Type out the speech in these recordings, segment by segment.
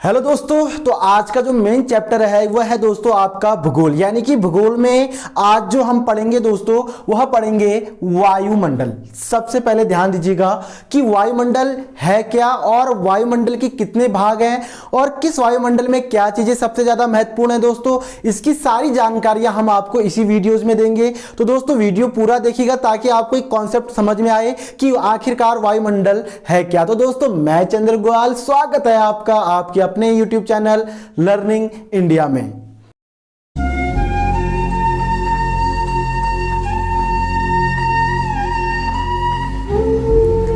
Hello दोस्तों, तो आज का जो मेन चैप्टर है वह है दोस्तों आपका भूगोल। यानी कि भूगोल में आज जो हम पढ़ेंगे दोस्तों वह पढ़ेंगे वायुमंडल। सबसे पहले ध्यान दीजिएगा कि वायुमंडल है क्या और वायुमंडल के कितने भाग हैं और किस वायुमंडल में क्या चीजें सबसे ज्यादा महत्वपूर्ण है दोस्तों, इसकी सारी जानकारियां हम आपको इसी वीडियोज में देंगे। तो दोस्तों वीडियो पूरा देखिएगा ताकि आपको एक कॉन्सेप्ट समझ में आए कि आखिरकार वायुमंडल है क्या। तो दोस्तों मैं चंद्र गोयल, स्वागत है आपका आपके अपने YouTube चैनल लर्निंग इंडिया में।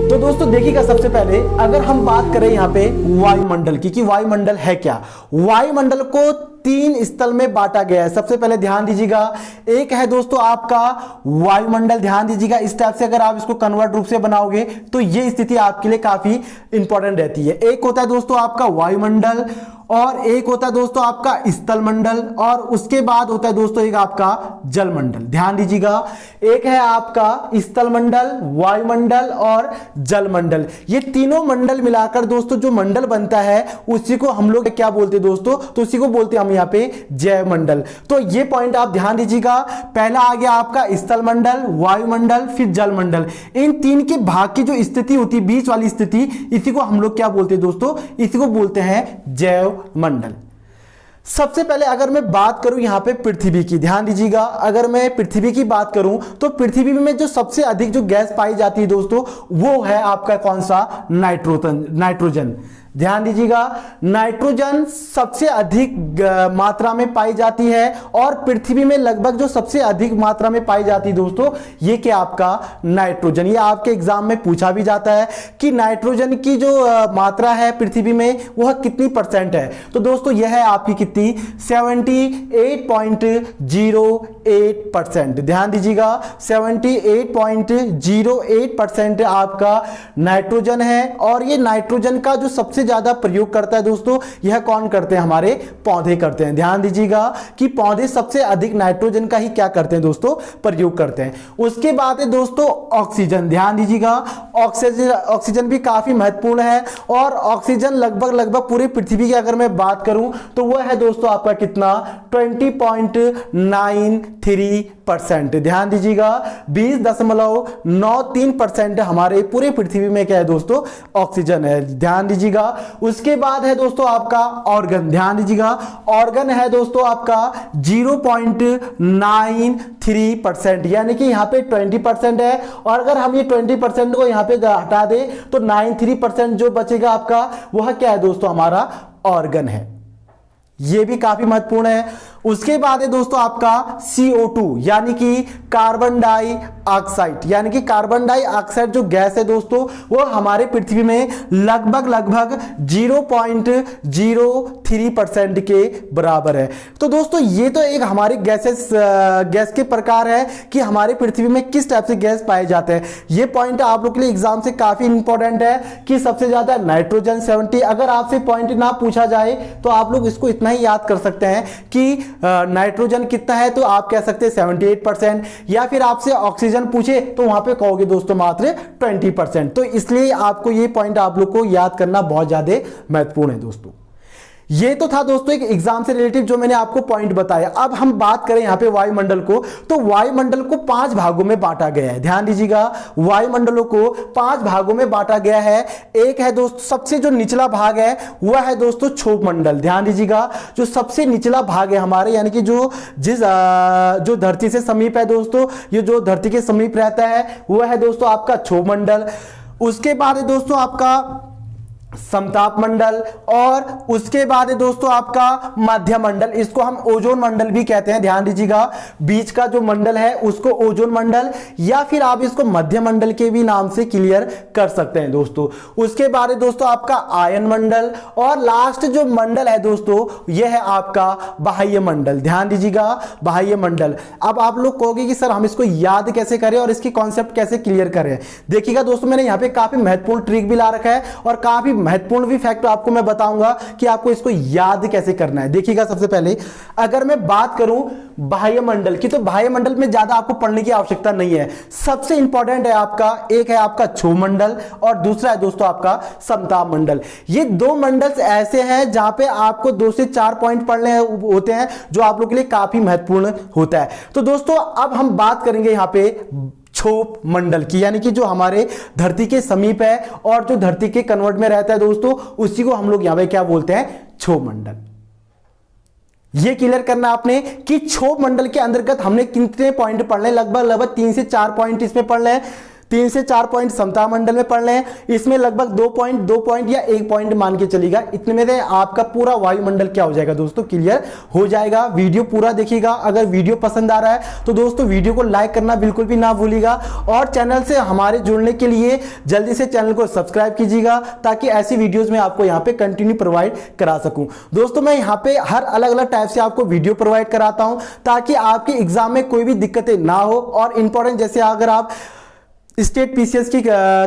तो दोस्तों देखिएगा, सबसे पहले अगर हम बात करें यहां पे वायुमंडल की कि वायुमंडल है क्या। वायुमंडल को तीन स्थल में बांटा गया है। सबसे पहले ध्यान दीजिएगा, एक है दोस्तों आपका वायुमंडल। ध्यान दीजिएगा, इस टाइप से अगर आप इसको कन्वर्ट रूप से बनाओगे तो ये स्थिति आपके लिए काफी इंपॉर्टेंट रहती है। एक होता है दोस्तों आपका वायुमंडल और एक होता है दोस्तों आपका स्थल मंडल और उसके बाद होता है दोस्तों एक आपका जलमंडल। ध्यान दीजिएगा, एक है आपका स्थल मंडल, वायुमंडल और जलमंडल। ये तीनों मंडल मिलाकर दोस्तों जो मंडल बनता है उसी को हम लोग क्या बोलते हैं दोस्तों, तो उसी को बोलते हैं हम यहाँ पे जैव मंडल। तो ये पॉइंट आप ध्यान दीजिएगा, पहला आ गया आपका स्थल मंडल, वायुमंडल, फिर जलमंडल। इन तीन के भाग की जो स्थिति होती है, बीच वाली स्थिति, इसी को हम लोग क्या बोलते हैं दोस्तों, इसी को बोलते हैं जैव मंडल। सबसे पहले अगर मैं बात करूं यहां पे पृथ्वी की, ध्यान दीजिएगा, अगर मैं पृथ्वी की बात करूं तो पृथ्वी में जो सबसे अधिक जो गैस पाई जाती है दोस्तों वो है आपका कौन सा, नाइट्रोजन। ध्यान दीजिएगा, नाइट्रोजन सबसे अधिक मात्रा में पाई जाती है और पृथ्वी में लगभग जो सबसे अधिक मात्रा में पाई जाती है दोस्तों ये क्या आपका नाइट्रोजन। ये आपके एग्जाम में पूछा भी जाता है कि नाइट्रोजन की जो मात्रा है पृथ्वी में वह कितनी परसेंट है। तो दोस्तों यह है आपकी कितनी, 78.08%। ध्यान दीजिएगा, 78.08% आपका नाइट्रोजन है। और ये नाइट्रोजन का जो सबसे ज्यादा प्रयोग करता है दोस्तों, यह कौन करते हैं, हमारे पौधे करते हैं। ध्यान दीजिएगा कि पौधे सबसे अधिक नाइट्रोजन का ही क्या करते हैं दोस्तों, प्रयोग करते हैं। उसके बाद है दोस्तों ऑक्सीजन। ध्यान दीजिएगा, ऑक्सीजन भी काफी महत्वपूर्ण है और ऑक्सीजन लगभग पूरी पृथ्वी की अगर मैं बात करूं तो वह है दोस्तों आपका कितना, 20.93%। ध्यान दीजिएगा, 20.93% हमारे पूरे पृथ्वी में क्या है दोस्तों, ऑक्सीजन है। ध्यान दीजिएगा, उसके बाद है दोस्तों आपका ऑर्गन। ध्यान दीजिएगा, ऑर्गन है दोस्तों आपका 0.93%, यानी कि यहां पे 20% है और अगर हम ये 20% को यहां पे हटा दें तो 93% जो बचेगा आपका वह क्या है दोस्तों, हमारा ऑर्गन है। ये भी काफी महत्वपूर्ण है। उसके बाद है दोस्तों आपका CO2 यानी कि कार्बन डाइऑक्साइड। यानी कि कार्बन डाइऑक्साइड जो गैस है दोस्तों वो हमारे पृथ्वी में लगभग 0.03% के बराबर है। तो दोस्तों ये तो एक हमारी गैस के प्रकार है कि हमारे पृथ्वी में किस टाइप से गैस पाए जाते हैं। ये पॉइंट आप लोग के लिए एग्जाम से काफी इंपॉर्टेंट है कि सबसे ज्यादा नाइट्रोजन 70। अगर आपसे पॉइंट ना पूछा जाए तो आप लोग इसको इतना ही याद कर सकते हैं कि नाइट्रोजन कितना है तो आप कह सकते हैं 78%, या फिर आपसे ऑक्सीजन पूछे तो वहां पे कहोगे दोस्तों मात्र 20%। तो इसलिए आपको ये पॉइंट आप लोग को याद करना बहुत ज्यादा महत्वपूर्ण है दोस्तों। ये तो था दोस्तों एक एग्जाम से रिलेटिव जो मैंने आपको पॉइंट बताया। अब हम बात करें यहां पे वायुमंडल को, तो वायुमंडल को 5 भागों में बांटा गया है। ध्यान दीजिएगा, वायुमंडलों को 5 भागों में बांटा गया है। एक है दोस्तों सबसे जो निचला भाग है वह है दोस्तों क्षोभ मंडल। ध्यान दीजिएगा, जो सबसे निचला भाग है हमारे, यानी कि जो धरती से समीप है दोस्तों, ये जो धरती के समीप रहता है वह है दोस्तों आपका क्षोभ मंडल। उसके बाद है दोस्तों आपका समताप मंडल और उसके बाद है दोस्तों आपका मध्य मंडल, इसको हम ओजोन मंडल भी कहते हैं। ध्यान दीजिएगा, बीच का जो मंडल है उसको ओजोन मंडल या फिर आप इसको मध्य मंडल के भी नाम से क्लियर कर सकते हैं दोस्तों। उसके बाद है दोस्तों आपका आयन मंडल और लास्ट जो मंडल है दोस्तों यह है आपका बाह्य मंडल। ध्यान दीजिएगा, बाह्य मंडल। अब आप लोग कहोगे कि सर हम इसको याद कैसे करें और इसकी कॉन्सेप्ट कैसे क्लियर करें। देखिएगा दोस्तों, मैंने यहाँ पे काफी महत्वपूर्ण ट्रिक भी ला रखा है और काफी महत्वपूर्ण भी फैक्ट आपको मैं बताऊंगा कि आपको इसको याद कैसे करना है। देखिएगा, सबसे पहले अगर मैं बात करूं वायुमंडल की, तो वायुमंडल में ज्यादा आपको पढ़ने की आवश्यकता नहीं है। सबसे इंपॉर्टेंट है आपका, एक है आपका क्षोभ मंडल और दूसरा है दोस्तों आपका समताप मंडल। ये दो मंडल ऐसे हैं जहां पे आपको 2 से 4 पॉइंट पढ़ने होते हैं, जो आप लोग के लिए काफी महत्वपूर्ण होता है। तो दोस्तों अब हम बात करेंगे यहां पे क्षोभ मंडल की, यानी कि जो हमारे धरती के समीप है और जो धरती के कन्वर्ट में रहता है दोस्तों, उसी को हम लोग यहां पे क्या बोलते हैं, क्षोभ मंडल। ये क्लियर करना आपने कि क्षोभ मंडल के अंतर्गत हमने कितने पॉइंट पढ़ ले, लगभग 3 से 4 पॉइंट इसमें पढ़ ले, 3 से 4 पॉइंट समताप मंडल में पढ़ ले, इसमें लगभग 2 पॉइंट या 1 पॉइंट मान के चलेगा। इतने में से आपका पूरा वायुमंडल क्या हो जाएगा दोस्तों, क्लियर हो जाएगा। वीडियो पूरा देखिएगा। अगर वीडियो पसंद आ रहा है तो दोस्तों वीडियो को लाइक करना बिल्कुल भी ना भूलिएगा, और चैनल से हमारे जुड़ने के लिए जल्दी से चैनल को सब्सक्राइब कीजिएगा, ताकि ऐसी वीडियोज में आपको यहाँ पे कंटिन्यू प्रोवाइड करा सकूं। दोस्तों मैं यहाँ पे हर अलग अलग टाइप से आपको वीडियो प्रोवाइड कराता हूं, ताकि आपके एग्जाम में कोई भी दिक्कतें ना हो। और इंपॉर्टेंट, जैसे अगर आप स्टेट पीसीएस की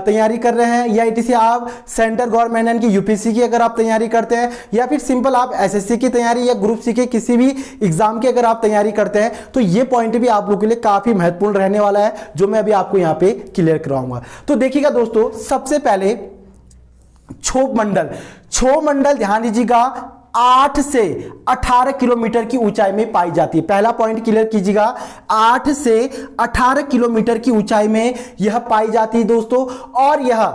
तैयारी कर रहे हैं, या ईटीसी आप सेंट्रल गवर्नमेंट यानी कि यूपीसी की अगर आप तैयारी करते हैं, या फिर सिंपल आप एसएससी की तैयारी या ग्रुप सी के किसी भी एग्जाम की अगर आप तैयारी करते हैं, तो ये पॉइंट भी आप लोगों के लिए काफी महत्वपूर्ण रहने वाला है, जो मैं अभी आपको यहां पे क्लियर कराऊंगा। तो देखिएगा दोस्तों, सबसे पहले क्षोभ मंडल ध्यान दीजिएगा 8 से 18 किलोमीटर की ऊंचाई में पाई जाती है। पहला पॉइंट क्लियर कीजिएगा, 8 से 18 किलोमीटर की ऊंचाई में यह पाई जाती है दोस्तों। और यह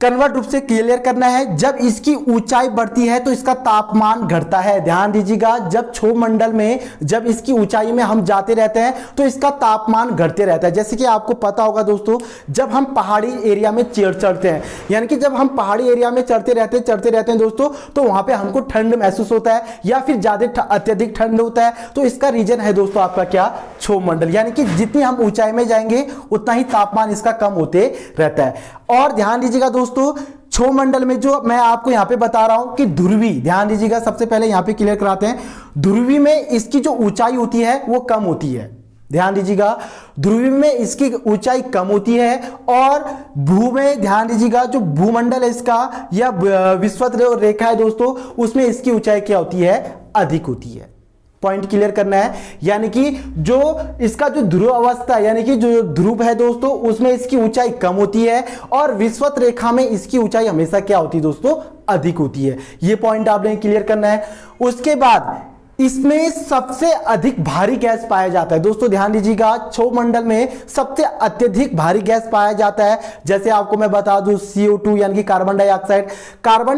कन्वर्ट रूप से क्लियर करना है, जब इसकी ऊंचाई बढ़ती है तो इसका तापमान घटता है। ध्यान दीजिएगा, जब क्षोभ मंडल में जब इसकी ऊंचाई में हम जाते रहते हैं तो इसका तापमान घटते रहता है। जैसे कि आपको पता होगा दोस्तों, जब हम पहाड़ी एरिया में चढ़ते हैं, यानी कि जब हम पहाड़ी एरिया में चढ़ते रहते हैं दोस्तों, तो वहां पे हमको ठंड महसूस होता है या फिर ज्यादा अत्यधिक ठंड होता है। तो इसका रीजन है दोस्तों आपका क्या, क्षोभ मंडल, यानी कि जितनी हम ऊंचाई में जाएंगे उतना ही तापमान इसका कम होते रहता है। और ध्यान दीजिएगा दोस्तों, क्षोभ मंडल में जो मैं आपको यहां पे बता रहा हूं कि ध्रुवी, ध्यान दीजिएगा, सबसे पहले यहां पे क्लियर कराते हैं, ध्रुवी में इसकी जो ऊंचाई होती है वो कम होती है। ध्यान दीजिएगा, ध्रुवी में इसकी ऊंचाई कम होती है, और भू में ध्यान दीजिएगा, जो भूमंडल है इसका या विषुवत रेखा है दोस्तों, उसमें इसकी ऊंचाई क्या होती है, अधिक होती है। पॉइंट क्लियर करना है, यानी कि जो इसका जो ध्रुव अवस्था यानी कि जो ध्रुव है दोस्तों, उसमें इसकी ऊंचाई कम होती है, और विषुवत रेखा में इसकी ऊंचाई हमेशा क्या होती है दोस्तों, अधिक होती है। ये पॉइंट आपने क्लियर करना है। उसके बाद इसमें सबसे अधिक भारी गैस पाया जाता है दोस्तों। ध्यान दीजिएगा, क्षोभ मंडल में सबसे अत्यधिक भारी गैस पाया जाता है। जैसे आपको मैं बता दूं, CO2 यानी कि कार्बन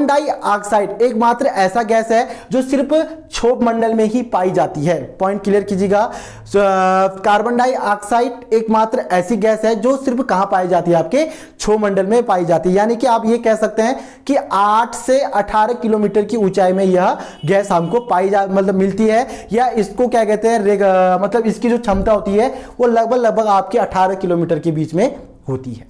डाइऑक्साइड एकमात्र ऐसा गैस है जो सिर्फ क्षोभ मंडल में ही पाई जाती है। पॉइंट क्लियर कीजिएगा, कार्बन डाइऑक्साइड एकमात्र ऐसी गैस है जो सिर्फ कहां पाई जाती है, आपके क्षोभ मंडल में पाई जाती है। यानी कि आप ये कह सकते हैं कि 8 से 18 किलोमीटर की ऊंचाई में यह गैस हमको मतलब मिलती है, या इसको क्या कहते हैं, मतलब इसकी जो क्षमता होती है वो लगभग आपके 18 किलोमीटर के बीच में होती है।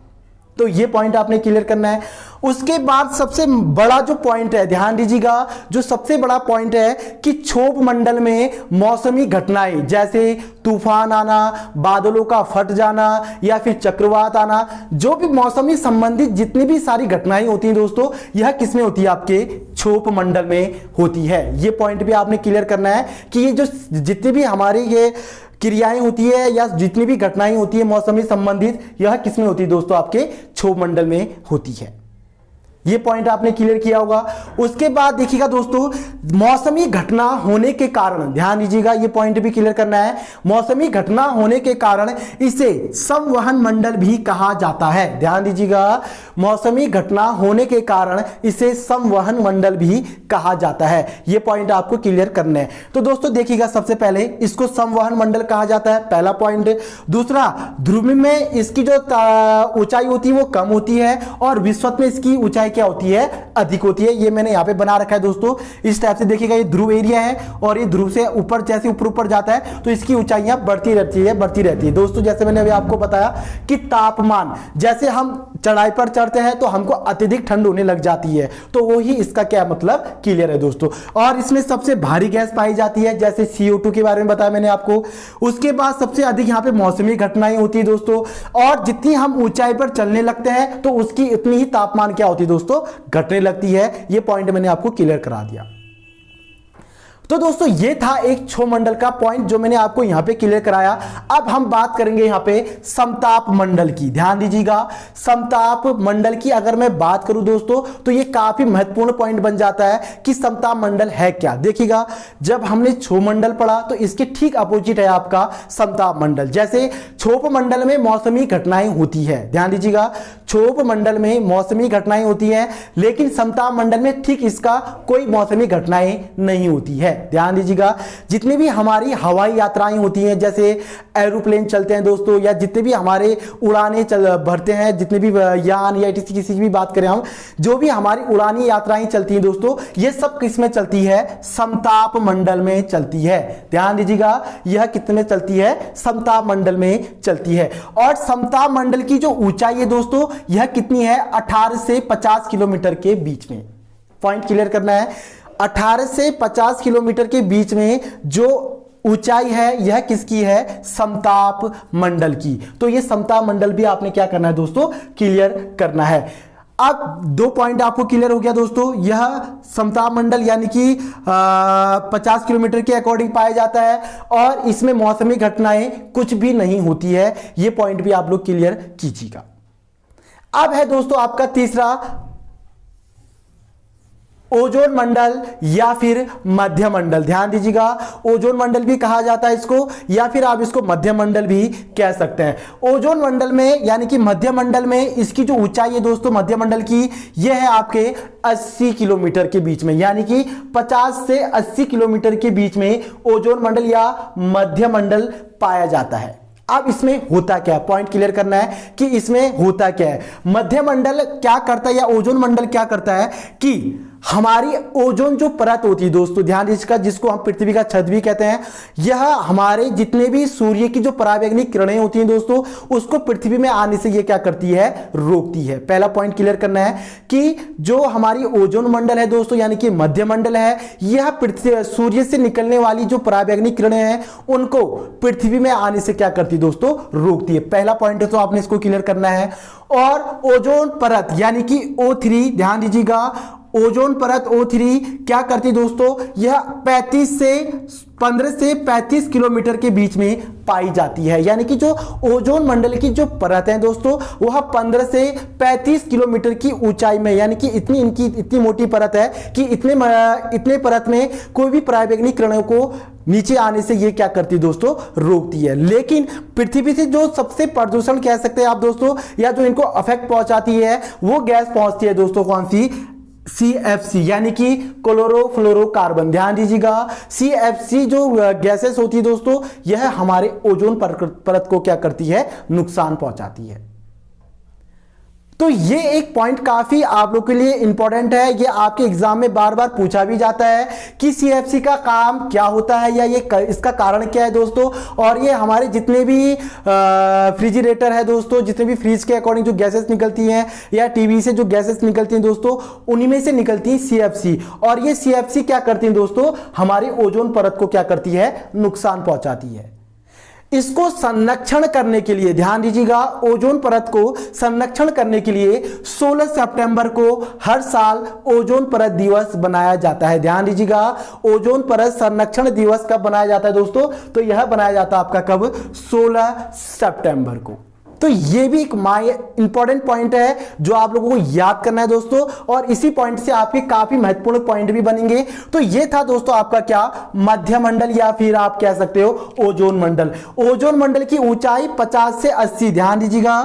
तो ये पॉइंट आपने क्लियर करना है। उसके बाद सबसे बड़ा जो पॉइंट है, ध्यान दीजिएगा, जो सबसे बड़ा पॉइंट है कि क्षोभ मंडल में मौसमी घटनाएं जैसे तूफान आना, बादलों का फट जाना, या फिर चक्रवात आना, जो भी मौसमी संबंधित जितनी भी सारी घटनाएं होती हैं दोस्तों, यह किसमें होती है, आपके क्षोभ मंडल में होती है। ये पॉइंट भी आपने क्लियर करना है कि ये जो जितनी भी हमारी ये क्रियाएं होती है या जितनी भी घटनाएं होती है मौसमी संबंधित, यह किसमें होती है दोस्तों, आपके क्षोभ मंडल में होती है। ये पॉइंट आपने क्लियर किया होगा। उसके बाद देखिएगा दोस्तों, मौसमी घटना होने के कारण, ध्यान दीजिएगा, ये पॉइंट भी क्लियर करना है, मौसमी घटना होने के कारण इसे संवहन मंडल भी कहा जाता है। ध्यान दीजिएगा, मौसमी घटना होने के कारण इसे संवहन मंडल भी कहा जाता है। ये पॉइंट आपको क्लियर करना है। तो दोस्तों देखिएगा, सबसे पहले इसको संवहन मंडल कहा जाता है, पहला पॉइंट। दूसरा, ध्रुव में इसकी जो ऊंचाई होती है वो कम होती है, और विषुवत में इसकी ऊंचाई क्या होती है, अधिक होती है। ये मैंने यहां पे बना रखा है दोस्तों, इस टाइप से देखिएगा, ये ध्रुव एरिया है, और ये ध्रुव से ऊपर जैसे ऊपर जाता है तो इसकी ऊंचाइयां बढ़ती रहती है दोस्तों। जैसे मैंने अभी आपको बताया कि तापमान, जैसे हम चढ़ाई पर चढ़ते हैं तो हमको अत्यधिक ठंड होने लग जाती है, तो वही इसका क्या मतलब क्लियर है दोस्तों। और इसमें सबसे भारी गैस पाई जाती है, जैसे CO2 के बारे में बताया मैंने आपको। उसके बाद सबसे अधिक यहाँ पे मौसमी घटनाएं होती है दोस्तों, और जितनी हम ऊंचाई पर चलने लगते हैं तो उसकी इतनी ही तापमान क्या होती है दोस्तों, दोस्तों घटने लगती है। ये पॉइंट मैंने आपको क्लियर करा दिया। तो दोस्तों ये था एक क्षोमंडल का पॉइंट जो मैंने आपको यहां पे क्लियर कराया। अब हम बात करेंगे यहां पे समताप मंडल की। ध्यान दीजिएगा, समताप मंडल की अगर मैं बात करूं दोस्तों तो ये काफी महत्वपूर्ण पॉइंट बन जाता है कि समताप मंडल है क्या। देखिएगा, जब हमने क्षोमंडल पढ़ा तो इसके ठीक अपोजिट है आपका समताप मंडल। जैसे क्षोभ मंडल में मौसमी घटनाएं होती है, ध्यान दीजिएगा, क्षोभ मंडल में मौसमी घटनाएं होती है, लेकिन समताप मंडल में ठीक इसका कोई मौसमी घटनाएं नहीं होती है। ध्यान दीजिएगा, जितनी भी हमारी हवाई यात्राएं होती हैं, जैसे एरोप्लेन चलते हैं दोस्तों, या जितने भी हमारे उड़ानें भरते हैं, जितने भी यान या किसी की भी बात करें हम, जो भी हमारी उड़ानी यात्राएं चलती हैं दोस्तों, ये सब किस में चलती है? समताप मंडल में चलती है। ध्यान दीजिएगा, यह कितने में चलती है? समताप मंडल में चलती है। और समताप मंडल की जो ऊंचाई है दोस्तों, यह कितनी है? 18 से 50 किलोमीटर के बीच में। पॉइंट क्लियर करना है, 18 से 50 किलोमीटर के बीच में जो ऊंचाई है, यह किसकी है? समताप मंडल की। तो ये समताप मंडल भी आपने क्या करना है दोस्तों? क्लियर करना है। अब 2 पॉइंट आपको क्लियर हो गया दोस्तों। यह समताप मंडल यानी कि 50 किलोमीटर के अकॉर्डिंग पाया जाता है और इसमें मौसमी घटनाएं कुछ भी नहीं होती है। यह पॉइंट भी आप लोग क्लियर कीजिएगा। अब है दोस्तों आपका तीसरा, ओजोन मंडल या फिर मध्य मंडल। ध्यान दीजिएगा, ओजोन मंडल भी कहा जाता है इसको, या फिर आप इसको मध्य मंडल भी कह सकते हैं। ओजोन मंडल में यानी कि मध्य मंडल में इसकी जो ऊंचाई है दोस्तों मध्य मंडल की, यह है आपके 80 किलोमीटर के बीच में, यानी कि 50 से 80 किलोमीटर के बीच में ओजोन मंडल या मध्य मंडल पाया जाता है। अब इसमें होता क्या है? पॉइंट क्लियर करना है कि इसमें होता क्या है। मध्य मंडल क्या करता है या ओजोन मंडल क्या करता है कि हमारी ओजोन जो परत होती है दोस्तों, ध्यान दीजिएगा, जिसको हम पृथ्वी का छत भी कहते हैं, यह हमारे जितने भी सूर्य की जो पराबैंगनी किरणें होती हैं दोस्तों, उसको पृथ्वी में आने से ये क्या करती है? रोकती है। पहला पॉइंट क्लियर करना है कि जो हमारी ओजोन मंडल है दोस्तों यानी कि मध्य मंडल है, यह पृथ्वी सूर्य से निकलने वाली जो पराबैंगनी किरणें हैं उनको पृथ्वी में आने से क्या करती है दोस्तों? रोकती है। पहला पॉइंट है तो आपने इसको क्लियर करना है। और ओजोन परत यानी कि O3, ध्यान दीजिएगा, ओजोन परत O3 क्या करती दोस्तों? यह 15 से 35 किलोमीटर के बीच में पाई जाती है। यानी कि जो ओजोन मंडल की जो परत है दोस्तों, वह 15 से 35 किलोमीटर की ऊंचाई में, यानी कि इतनी मोटी परत है कि इतने परत में कोई भी पराबैंगनी किरणों को नीचे आने से ये क्या करती है दोस्तों? रोकती है। लेकिन पृथ्वी से जो सबसे प्रदूषण कह सकते हैं आप दोस्तों, या जो इनको अफेक्ट पहुंचाती है, वो गैस पहुंचती है दोस्तों, कौन सी? CFC यानी कि क्लोरोफ्लोरोकार्बन। ध्यान दीजिएगा, CFC जो गैसेस होती है दोस्तों, यह हमारे ओजोन परत को क्या करती है? नुकसान पहुंचाती है। तो ये एक पॉइंट काफी आप लोग के लिए इंपॉर्टेंट है। ये आपके एग्जाम में बार बार पूछा भी जाता है कि CFC का काम क्या होता है या इसका कारण क्या है दोस्तों। और ये हमारे जितने भी फ्रिजरेटर है दोस्तों, जितने भी फ्रीज के अकॉर्डिंग जो गैसेस निकलती हैं या टीवी से जो गैसेस निकलती हैं दोस्तों, उन्हीं में से निकलती है CFC। और ये CFC क्या करती है दोस्तों? हमारे ओजोन परत को क्या करती है? नुकसान पहुंचाती है। इसको संरक्षण करने के लिए, ध्यान दीजिएगा, ओजोन परत को संरक्षण करने के लिए 16 सितंबर को हर साल ओजोन परत दिवस बनाया जाता है। ध्यान दीजिएगा, ओजोन परत संरक्षण दिवस कब बनाया जाता है दोस्तों? तो यह बनाया जाता है आपका कब? 16 सितंबर को। तो ये भी एक इंपॉर्टेंट पॉइंट है जो आप लोगों को याद करना है दोस्तों, और इसी पॉइंट से आपके काफी महत्वपूर्ण पॉइंट भी बनेंगे। तो ये था दोस्तों आपका क्या? मध्य मंडल या फिर आप कह सकते हो ओजोन मंडल। ओजोन मंडल की ऊंचाई 50 से 80, ध्यान दीजिएगा,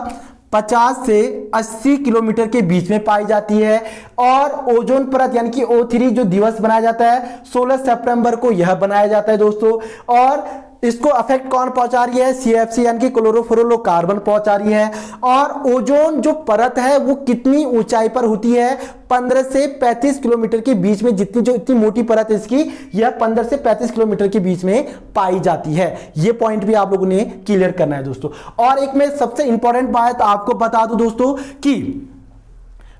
50 से 80 किलोमीटर के बीच में पाई जाती है। और ओजोन परत यानी कि O3 जो दिवस बनाया जाता है 16 सितंबर को, यह बनाया जाता है दोस्तों। और इसको अफेक्ट कौन पहुंचा रही है? CFC यानी कि क्लोरोफ्लोरोकार्बन पहुंचा रही है। और ओजोन जो परत है वो कितनी ऊंचाई पर होती है? 15 से 35 किलोमीटर के बीच में। इतनी मोटी परत है इसकी, यह 15 से 35 किलोमीटर के बीच में पाई जाती है। यह पॉइंट भी आप लोगों ने क्लियर करना है दोस्तों। और एक मैं सबसे इंपॉर्टेंट बात आपको बता दूं दोस्तों कि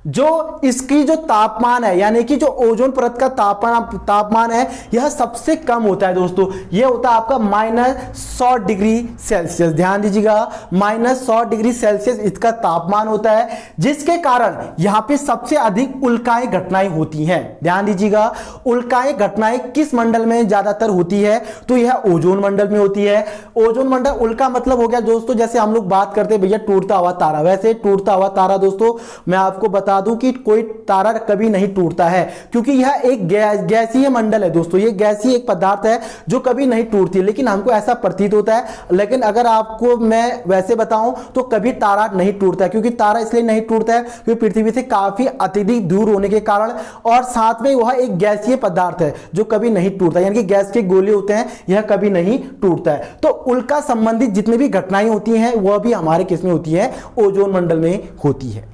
जो इसकी जो तापमान है, यानी कि जो ओजोन परत का तापमान है, यह सबसे कम होता है दोस्तों। यह होता है आपका -100 डिग्री सेल्सियस। ध्यान दीजिएगा, -100 डिग्री सेल्सियस इसका तापमान होता है, जिसके कारण यहां पे सबसे अधिक उल्काएं घटनाएं होती हैं। ध्यान दीजिएगा, उल्काएं घटनाएं किस मंडल में ज्यादातर होती है, तो यह ओजोन मंडल में होती है। ओजोन मंडल, उल्का मतलब हो गया दोस्तों, जैसे हम लोग बात करते हैं भैया टूटता हुआ तारा, वैसे टूटता हुआ तारा दोस्तों मैं आपको बता दूं कि कोई तारा कभी नहीं टूटता है, क्योंकि यह एक गैसीय मंडल है दोस्तों। यह गैसीय एक पदार्थ है जो कभी नहीं टूटती, लेकिन हमको ऐसा प्रतीत होता है। लेकिन अगर आपको मैं वैसे बताऊं तो कभी तारा नहीं टूटता है, क्योंकि तारा इसलिए नहीं टूटता है क्योंकि पृथ्वी से काफी अत्यधिक दूर होने के कारण, और साथ में वह एक गैसीय पदार्थ है जो कभी नहीं टूटता, यानी कि गैस के गोले होते हैं, यह कभी नहीं टूटता है। तो उल्का संबंधित जितनी भी घटनाएं होती हैं वह भी हमारे किसमें होती है, ओजोन मंडल में होती है।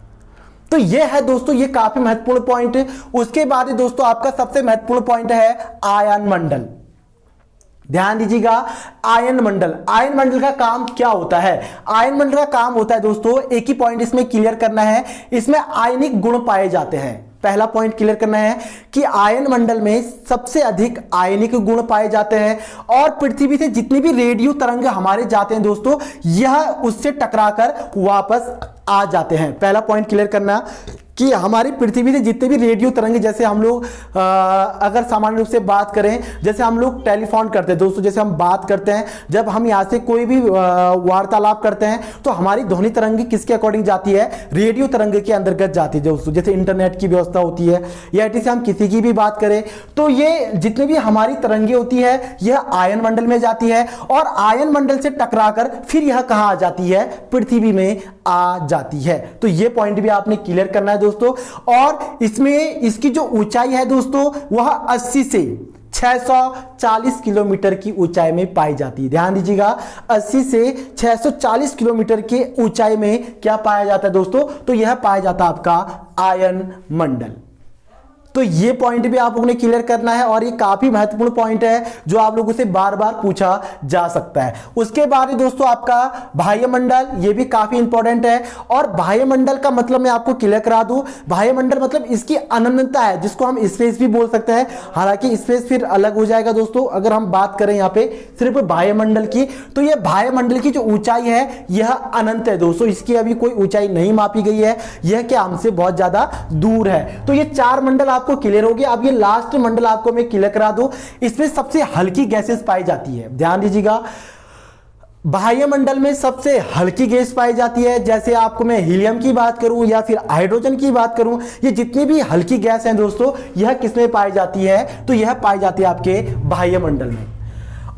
तो यह है दोस्तों, ये काफी महत्वपूर्ण पॉइंट है। उसके बाद दोस्तों आपका सबसे महत्वपूर्ण पॉइंट है आयन मंडल। ध्यान दीजिएगा, आयन मंडल, आयन मंडल का काम क्या होता है? आयन मंडल का काम होता है दोस्तों, एक ही पॉइंट इसमें क्लियर करना है, इसमें आयनिक गुण पाए जाते हैं। पहला पॉइंट क्लियर करना है कि आयन मंडल में सबसे अधिक आयनिक गुण पाए जाते हैं, और पृथ्वी से जितनी भी रेडियो तरंग हमारे जाते हैं दोस्तों, यह उससे टकराकर वापस आ जाते हैं। पहला पॉइंट क्लियर करना कि हमारी पृथ्वी से जितने भी रेडियो तरंग, जैसे हम लोग अगर सामान्य रूप से बात करें, जैसे हम लोग टेलीफोन करते हैं दोस्तों, जैसे हम बात करते हैं, जब हम यहाँ से कोई भी वार्तालाप करते हैं तो हमारी ध्वनि तरंग किसके अकॉर्डिंग जाती है, रेडियो तरंग के अंतर्गत जाती है दोस्तों। जैसे इंटरनेट की व्यवस्था होती है या ऐसे हम किसी की भी बात करें, तो ये जितनी भी हमारी तरंगे होती है यह आयन मंडल में जाती है, और आयन मंडल से टकराकर फिर यह कहां आ जाती है, पृथ्वी में आ जाती है। तो ये पॉइंट भी आपने क्लियर करना है दोस्तों। और इसमें इसकी जो ऊंचाई है दोस्तों वह 80 से 640 किलोमीटर की ऊंचाई में पाई जाती है। ध्यान दीजिएगा, 80 से 640 किलोमीटर की ऊंचाई में क्या पाया जाता है दोस्तों, तो यह पाया जाता है आपका आयन मंडल। तो ये पॉइंट भी आप लोगों ने क्लियर करना है, और ये काफी महत्वपूर्ण पॉइंट है जो आप लोगों से बार बार पूछा जा सकता है। उसके बाद दोस्तों आपका बाह्य मंडल, ये भी काफी इंपॉर्टेंट है। और बाह्य मंडल का मतलब मैं आपको क्लियर करा दूं, बाह्य मंडल मतलब इसकी अनंतता है, जिसको हम स्पेस भी बोल सकते हैं। हालांकि स्पेस फिर अलग हो जाएगा दोस्तों, अगर हम बात करें यहाँ पे सिर्फ बाह्य मंडल की, तो यह बाह्य मंडल की जो ऊंचाई है यह अनंत है दोस्तों। इसकी अभी कोई ऊंचाई नहीं मापी गई है, यह क्या हमसे बहुत ज्यादा दूर है। तो ये 4 मंडल आपको क्लियर हो गया। अब ये लास्ट मंडल आपको मैं क्लियर करा दूं, इसमें सबसे हल्की गैसेस पाई जाती है। ध्यान दीजिएगा, बाह्य मंडल में सबसे हल्की गैस पाई जाती है। जैसे आपको मैं हीलियम की बात करूं या फिर हाइड्रोजन की बात करूं, ये जितनी भी हल्की गैस हैं दोस्तों, यह किसमें पाई जाती है, तो यह पाई जाती है आपके बाह्य मंडल में।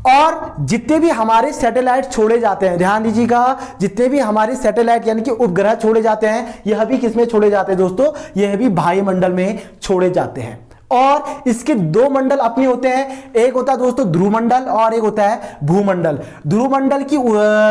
और जितने भी हमारे सैटेलाइट छोड़े जाते हैं, ध्यान दीजिएगा, जितने भी हमारे सैटेलाइट यानी कि उपग्रह छोड़े जाते हैं, यह भी किसमें छोड़े जाते हैं दोस्तों, यह भी बाह्य मंडल में छोड़े जाते हैं। और इसके 2 मंडल अपने होते हैं, एक होता है दोस्तों ध्रुव मंडल और एक होता है भूमंडल। ध्रुव मंडल की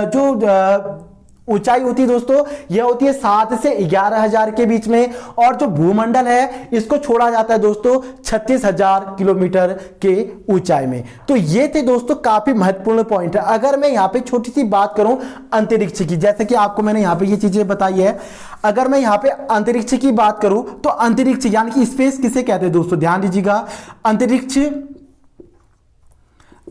जो ऊंचाई होती है दोस्तों, यह होती है 7 से 11,000 के बीच में, और जो भूमंडल है इसको छोड़ा जाता है दोस्तों 36,000 किलोमीटर के ऊंचाई में। तो ये थे दोस्तों काफी महत्वपूर्ण पॉइंट है। अगर मैं यहाँ पे छोटी सी बात करूं अंतरिक्ष की, जैसे कि आपको मैंने यहाँ पे ये चीजें बताई है, अगर मैं यहाँ पे अंतरिक्ष की बात करूं तो अंतरिक्ष यानी कि स्पेस किसे कहते हैं दोस्तों, ध्यान दीजिएगा।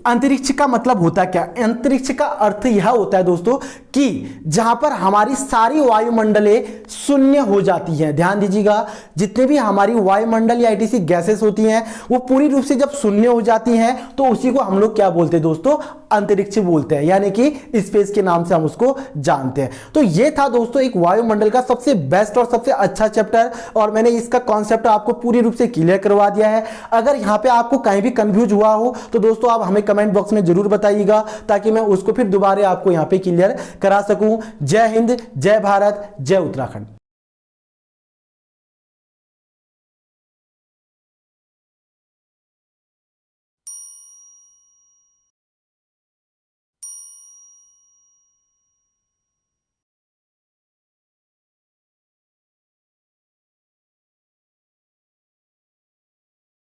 अंतरिक्ष का मतलब होता क्या, अंतरिक्ष का अर्थ यह होता है दोस्तों कि जहां पर हमारी सारी वायुमंडलें शून्य हो जाती हैं। ध्यान दीजिएगा, जितने भी हमारी वायुमंडल या ऐसी गेसेस होती हैं वो पूरी रूप से जब शून्य हो जाती हैं तो उसी को हम लोग क्या बोलते हैं दोस्तों, अंतरिक्ष बोलते हैं, यानी कि स्पेस के नाम से हम उसको जानते हैं। तो ये था दोस्तों एक वायुमंडल का सबसे बेस्ट और सबसे अच्छा चैप्टर, और मैंने इसका कॉन्सेप्ट आपको पूरी रूप से क्लियर करवा दिया है। अगर यहाँ पे आपको कहीं भी कंफ्यूज हुआ हो तो दोस्तों आप हमें कमेंट बॉक्स में जरूर बताइएगा, ताकि मैं उसको फिर दोबारा आपको यहाँ पे क्लियर करा सकूं। जय हिंद, जय भारत, जय उत्तराखंड।